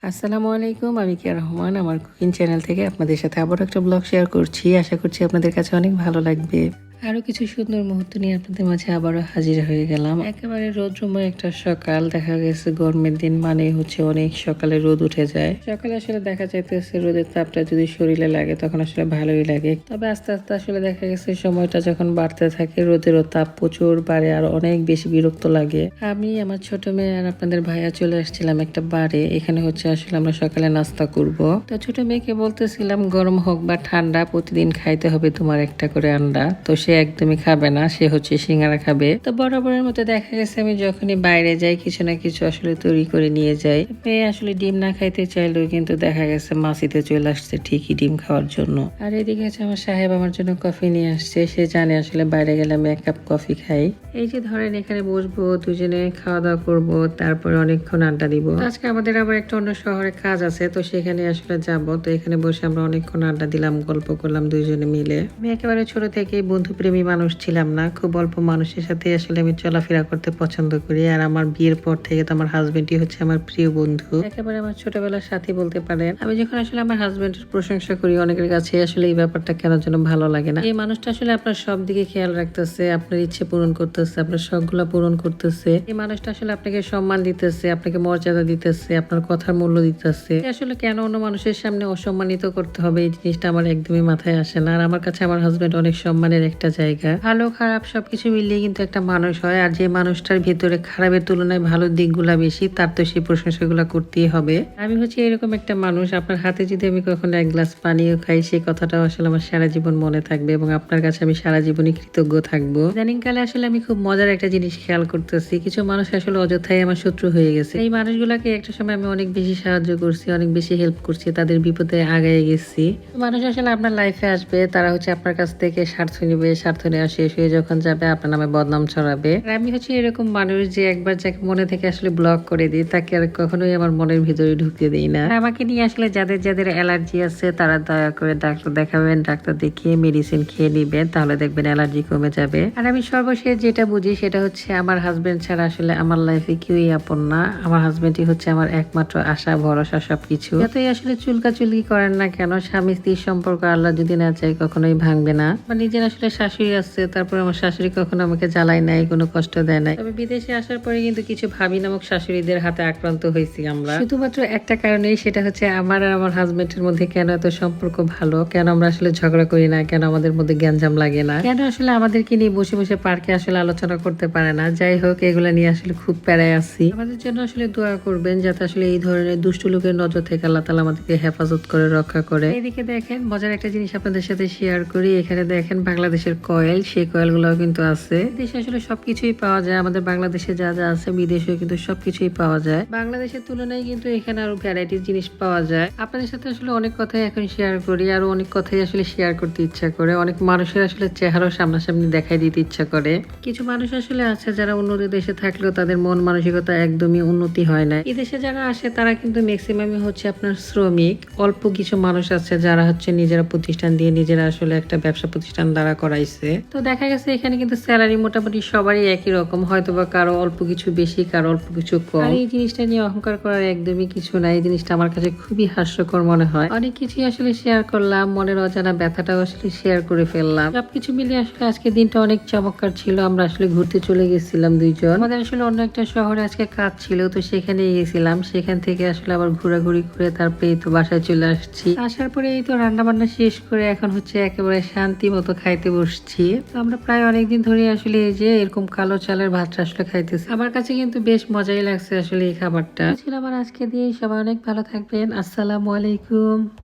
আসসালামু আলাইকুম। আমি কিয়া রহমান আমার কুকিং চ্যানেল থেকে আপনাদের সাথে আবারও একটা ব্লগ শেয়ার করছি। আশা করছি আপনাদের কাছে অনেক ভালো লাগবে। আরও কিছু সুন্দর মুহূর্ত নিয়ে আপনাদের মাঝে আবারও হাজির হয়ে গেলাম। একেবারে রৌদ্রময় একটা সকাল, দেখা গেছে গরমের দিন মানে হচ্ছে অনেক সকালে রোদ উঠে যায়। সকালে আসলে দেখা যাইতেছে রোদের তাপটা যদি শরীরে লাগে তখন আসলে ভালোই লাগে। তবে আস্তে আস্তে আসলে দেখা গেছে সময়টা যখন বাড়তে থাকে রোদেরও তাপ প্রচুর বাড়ে আর অনেক বেশি বিরক্ত লাগে। আমি আমার ছোট মেয়ে আর আপনাদের ভাইয়া চলে আসছিলাম একটা বারে। এখানে হচ্ছে আসলে আমরা সকালে নাস্তা করব। তো ছোট মেয়েকে বলতেছিলাম গরম হোক বা ঠান্ডা প্রতিদিন খাইতে হবে তোমার একটা করে আন্ডা। তো সে একদমই খাবে না, সে হচ্ছে সিঙ্গারা খাবে। তো বরাবরের মতো দেখা গেছে আমি যখনই বাইরে যাই কিছু না কিছু আসলে তৈরি করে নিয়ে যাই। মেয়ে আসলে ডিম না খাইতে চাইলেও কিন্তু দেখা গেছে মাসিতে চলে আসছে ঠিকই ডিম খাওয়ার জন্য। আর এদিকে আছে আমার সাহেব আমার জন্য কফি নিয়ে আসছে। সে জানে আসলে বাইরে গেলে আমি 1 কাপ কফি খাই। এই যে ধরেন এখানে বসবো, দুজনে খাওয়া দাওয়া করবো, তারপরে অনেকক্ষণ আড্ডা দিব। আজকে আমাদের আবার একটা অন্য শহরে কাজ আছে, তো সেখানে আসলে যাব। তো এখানে বসে আমরা অনেকক্ষণ আড্ডা দিলাম, গল্প করলাম দুইজনে মিলে। আমি একেবারে ছোট থেকেই বন্ধুপ্রেমী মানুষ ছিলাম না, খুব অল্প মানুষের সাথে আসলে আমি চলাফেরা করতে পছন্দ করি। আর আমার বিয়ের পর থেকে তো আমার হাজবেন্ডই হচ্ছে আমার প্রিয় বন্ধু, একেবারে আমার ছোটবেলার সাথী বলতে পারেন। আমি যখন আসলে আমার হাজবেন্ডের প্রশংসা করি অনেকের কাছে আসলে এই ব্যাপারটা কেন যেন ভালো লাগে না। এই মানুষটা আসলে আপনার সব দিকে খেয়াল রাখতেছে, আপনার ইচ্ছে পূরণ করতেছে, আপনার শখগুলা পূরণ করতেছে। এই মানুষটা আসলে আপনাকে সম্মান দিতেছে, আপনাকে মর্যাদা দিতেছে, আপনার কথার মূল্য দিতেছে। আসলে কেন অন্য মানুষের সামনে অসম্মানিত করতে হবে এই জিনিসটা আমার একদমই মাথায় আসে না। আর আমার কাছে আমার হাজবেন্ড অনেক সম্মানের একটা জায়গা। ভালো খারাপ সবকিছু মিলিয়ে কিন্তু একটা মানুষ হয়, আর যে মানুষটার ভিতরে খারাপের তুলনায় ভালো দিকগুলা বেশি তার তো সেই প্রশংসাগুলা করতেই হবে। আমি হচ্ছে এরকম একটা মানুষ, আপনার হাতে যদি আমি কখনো 1 গ্লাস পানিও খাই সেই কথাটাও আসলে আমার সারা জীবন মনে থাকবে এবং আপনার কাছে আমি সারা জীবনই কৃতজ্ঞ থাকবো। ইদানিং কালে আসলে আমি খুব মজার একটা জিনিস খেয়াল করতেছি, কিছু মানুষ আসলে অযথাই আমার শত্রু হয়ে গেছে। এই মানুষগুলাকে একটা সময় আমি অনেক বেশি সাহায্য করছি, অনেক বেশি হেল্প করছি, তাদের বিপদে আগায় গেছি। মানুষ আসলে আপনার লাইফে আসবে, তারা হচ্ছে আপনার কাছ থেকে স্বার্থ নিবে, স্বার্থ নেওয়া শেষ হয়ে যখন যাবে আপনার নামে বদনাম ছড়াবে। আর আমি হচ্ছে এরকম মানুষ যে একবার যাকে মনে থেকে আসলে ব্লক করে দিই তাকে আর কখনোই আমার মনের ভিতরে ঢুকতে দিই না। আমাকে নিয়ে আসলে যাদের যাদের অ্যালার্জি আছে তারা দয়া করে ডাক্তার দেখাবেন, ডাক্তার দেখিয়ে মেডিসিন খেয়ে নিবেন, তাহলে দেখবেন অ্যালার্জি কমে যাবে। আর আমি সর্বশেষ যেটা বুঝি সেটা হচ্ছে আমার হাজবেন্ড ছাড়া আসলে আমার লাইফে কেউই আপন না। আমার হাজবেন্ডই হচ্ছে আমার একমাত্র আশা ভরসা সবকিছু। যতই আসলে চুলকাচুলকি করেন না কেন, স্বামী স্ত্রীর সম্পর্ক আল্লাহ যদি না চায় কখনোই ভাঙবে না। আমার নিজের আসলে শাশুড়ি আছে, তারপর আমার শাশুড়ি কখনো আমাকে জ্বালায় নাই, কোনো কষ্ট দেয় নাই। তবে বিদেশে আসার পরে কিন্তু কিছু ভাবি নামক শাশুড়িদের হাতে আক্রান্ত হয়েছি আমরা, শুধুমাত্র একটা কারণেই, সেটা হচ্ছে আমার আর আমার হাজবেন্ডের মধ্যে কেন এত সম্পর্ক ভালো, কেন আমরা আসলে ঝগড়া করি না, কেন আমাদের মধ্যে গ্যাঞ্জাম লাগে না, কেন আসলে আমাদেরকে নিয়ে বসে বসে পার্কে আসলে আলোচনা করতে পারে না। যাই হোক, এগুলা নিয়ে আসলে খুব প্যারায় আছি। আমাদের জন্য আসলে দোয়া করবেন যাতে আসলে এই ধরনের দুষ্ট লোকের নজর থেকে আল্লাহ তাআলা আমাদেরকে হেফাজত করে রক্ষা করে। এদিকে দেখেন মজার একটা জিনিস আপনাদের সাথে শেয়ার করি। এখানে দেখেন বাংলাদেশের কয়েল, সেই কয়েল গুলাও কিন্তু আছে। দেশে আসলে সবকিছুই পাওয়া যায়, আমাদের বাংলাদেশে যা যা আছে বিদেশেও কিন্তু সবকিছুই পাওয়া যায়। বাংলাদেশের তুলনায় কিন্তু এখানে আরো ভ্যারাইটির জিনিস পাওয়া যায়। আপনাদের সাথে আসলে অনেক কথাই এখন শেয়ার করি, আরো অনেক কথাই আসলে শেয়ার করতে ইচ্ছা করে। অনেক মানুষের আসলে চেহারাও সামনাসামনি দেখাই দিতে ইচ্ছা করে। কিছু মানুষ আসলে আছে যারা উন্নত দেশে থাকলেও তাদের মন মানসিকতা একদমই উন্নতি হয় না। এই দেশে যারা আসে তারা কিন্তু ম্যাক্সিমামই হচ্ছে আপনার শ্রমিক। অল্প কিছু মানুষ আছে যারা হচ্ছে নিজেরা প্রতিষ্ঠান দিয়ে নিজেরা আসলে একটা ব্যবসা প্রতিষ্ঠান দাঁড়া করাইছে। তো দেখা গেছে এখানে কিন্তু স্যালারি মোটামুটি সবারই একই রকম, হয়তো বা কারো অল্প কিছু বেশি, কারো অল্প কিছু কম। আর এই জিনিসটা নিয়ে অহংকার করার একদমই কিছু নাই। এই জিনিসটা আমার কাছে খুবই হাস্যকর মনে হয়। অনেক কিছুই আসলে শেয়ার করলাম, মনের অজানা ব্যথাটাও আসলে শেয়ার করে ফেললাম। সবকিছু মিলিয়ে আসলে আজকে দিনটা অনেক চমৎকার ছিল। আমরা আসলে ঘুরতে চলে গেছিলাম দুইজন, আমাদের আসলে অন্য একটা শহরে আজকে কাজ ছিল, তো সেখানে গেছিলাম। সেখান থেকে আসলে আবার ঘোরাঘুরি করে তারপরে এই তো বাসায় চলে আসছি। আসার পরে এই তো রান্না বান্না শেষ করে এখন হচ্ছে একেবারে শান্তি মতো খাইতে বসছি। তো আমরা প্রায় অনেকদিন ধরে আসলে এই যে এরকম কালো চালের ভাতটা আসলে খাইতেছি। আমার কাছে কিন্তু বেশ মজাই লাগছে আসলে এই খাবারটা। ছিল আমার আজকে দিয়ে। সবাই অনেক ভালো থাকবেন। আসসালামু আলাইকুম।